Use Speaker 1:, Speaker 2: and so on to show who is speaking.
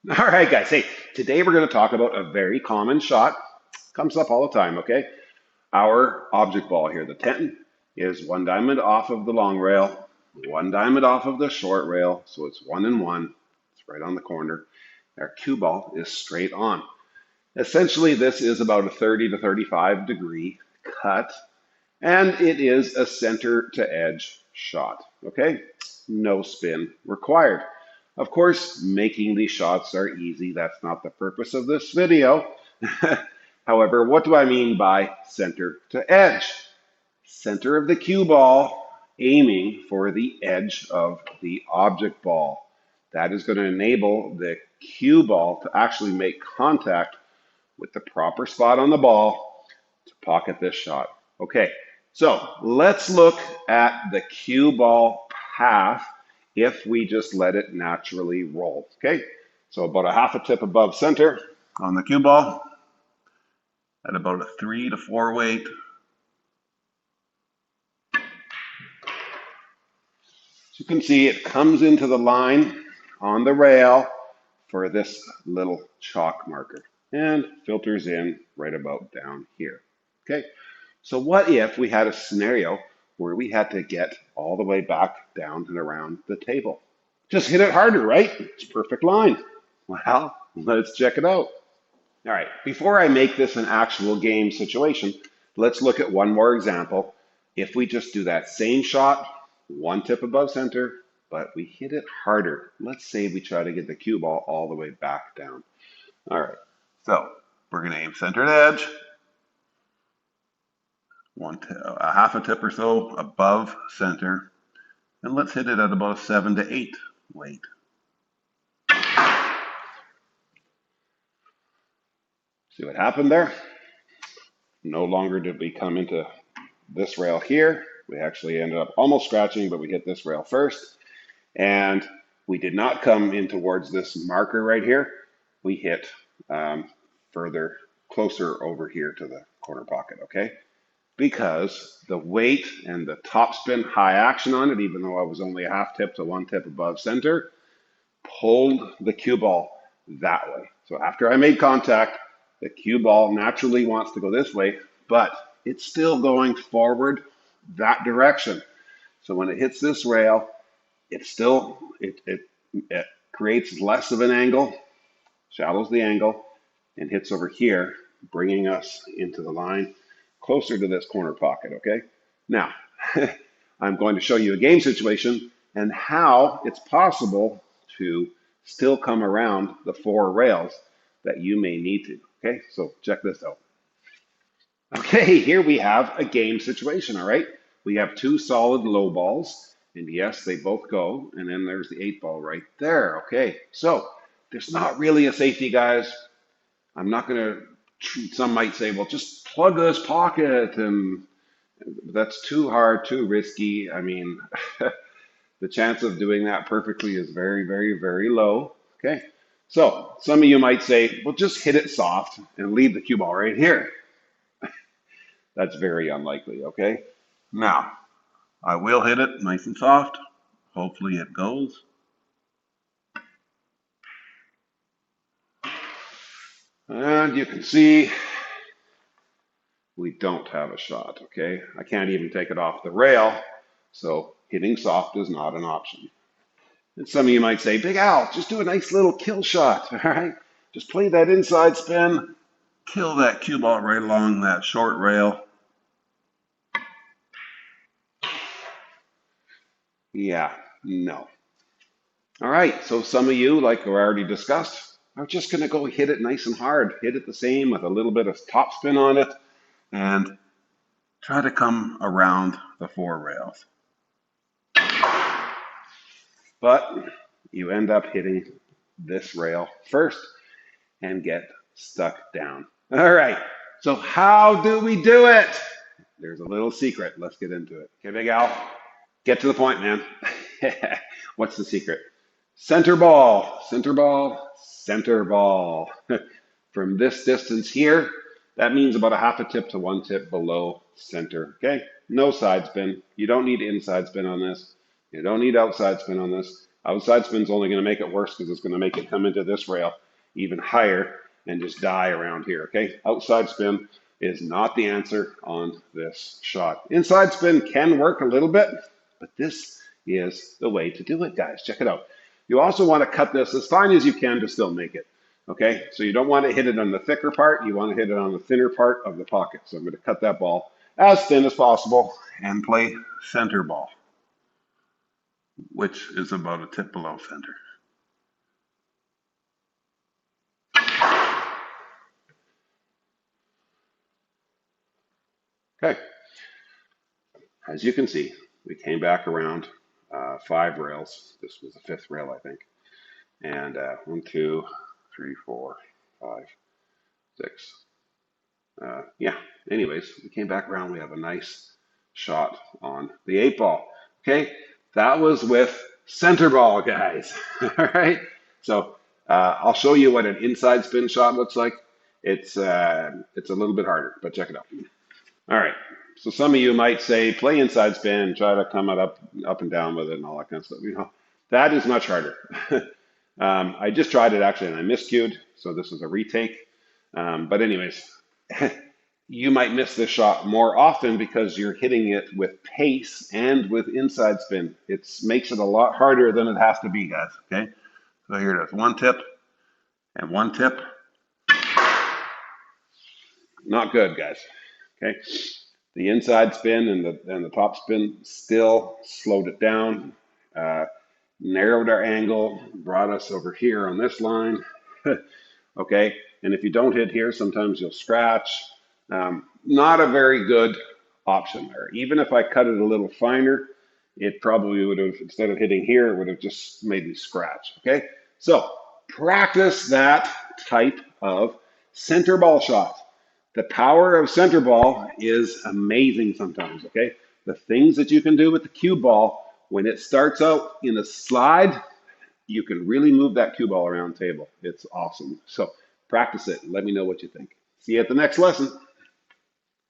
Speaker 1: All right, guys. Hey, today we're going to talk about a very common shot. Comes up all the time, okay? Our object ball here, the 10, is one diamond off of the long rail, one diamond off of the short rail, so it's 1 and 1. It's right on the corner. Our cue ball is straight on. Essentially, this is about a 30 to 35 degree cut, and it is a center to edge shot, okay? No spin required. Of course, making these shots are easy. That's not the purpose of this video. However, what do I mean by center to edge? Center of the cue ball, aiming for the edge of the object ball. That is going to enable the cue ball to actually make contact with the proper spot on the ball to pocket this shot. Okay, so let's look at the cue ball path if we just let it naturally roll. Okay, so about a half a tip above center on the cue ball at about a 3 to 4 weight. So you can see it comes into the line on the rail for this little chalk marker and filters in right about down here. Okay, so what if we had a scenario where we had to get all the way back down and around the table? Just hit it harder, right? It's a perfect line. Well, let's check it out. All right, before I make this an actual game situation, let's look at one more example. If we just do that same shot, one tip above center, but we hit it harder. Let's say we try to get the cue ball all the way back down. All right, so we're going to aim centered edge, a half a tip or so above center, and let's hit it at about a 7 to 8 weight. See what happened there? No longer did we come into this rail here. We actually ended up almost scratching, but we hit this rail first. And we did not come in towards this marker right here. We hit further, closer over here to the corner pocket, okay? Because the weight and the top spin high action on it, even though I was only a half tip to one tip above center, pulled the cue ball that way. So after I made contact, the cue ball naturally wants to go this way, but it's still going forward that direction. So when it hits this rail, it creates less of an angle, shallows the angle, and hits over here, bringing us into the line closer to this corner pocket, okay? Now, I'm going to show you a game situation and how it's possible to still come around the 4 rails that you may need to, okay? So check this out. Okay, here we have a game situation, all right? We have 2 solid low balls, and yes, they both go, and then there's the 8 ball right there, okay? So there's not really a safety, guys. I'm not going to, some might say, well, just plug this pocket, and that's too hard, too risky. I mean, the chance of doing that perfectly is very, very, very low, okay? So some of you might say, well, just hit it soft and leave the cue ball right here. That's very unlikely, okay? Now, I will hit it nice and soft. Hopefully it goes. And you can see we don't have a shot, okay? I can't even take it off the rail, so hitting soft is not an option. And some of you might say, Big Al, just do a nice little kill shot, all right? Just play that inside spin, kill that cue ball right along that short rail. Yeah, no. All right, so some of you, like we already discussed, are just going to go hit it nice and hard, hit it the same with a little bit of top spin on it, and try to come around the 4 rails. But you end up hitting this rail first and get stuck down. All right, so how do we do it? There's a little secret. Let's get into it. Okay, Big Al, get to the point, man. What's the secret? Center ball, center ball, center ball. From this distance here, that means about a half a tip to 1 tip below center, okay? No side spin. You don't need inside spin on this. You don't need outside spin on this. Outside spin's only going to make it worse because it's going to make it come into this rail even higher and just die around here, okay? Outside spin is not the answer on this shot. Inside spin can work a little bit, but this is the way to do it, guys. Check it out. You also want to cut this as fine as you can to still make it, okay? So you don't want to hit it on the thicker part. You want to hit it on the thinner part of the pocket. So I'm going to cut that ball as thin as possible and play center ball, which is about a tip below center. Okay, as you can see, we came back around 5 rails. This was the 5th rail, I think. And 1, 2, 3, 4, 5, 6. Yeah, anyways, we came back around. We have a nice shot on the 8 ball. Okay, that was with center ball, guys. All right, so I'll show you what an inside spin shot looks like. It's a little bit harder, but check it out. All right. So some of you might say, play inside spin, try to come up and down with it and all that kind of stuff. You know, that is much harder. I just tried it actually and I miscued, so this is a retake. But anyways, you might miss this shot more often because you're hitting it with pace and with inside spin. It makes it a lot harder than it has to be, guys. Okay. So here it is. 1 tip and 1 tip. Not good, guys. Okay. The inside spin and the top spin still slowed it down, narrowed our angle, brought us over here on this line. Okay, and if you don't hit here, sometimes you'll scratch. Not a very good option there. Even if I cut it a little finer, it probably would have, instead of hitting here, it would have just made me scratch. Okay, so practice that type of center ball shot. The power of center ball is amazing sometimes, okay? The things that you can do with the cue ball, when it starts out in a slide, you can really move that cue ball around the table. It's awesome. So practice it. Let me know what you think. See you at the next lesson.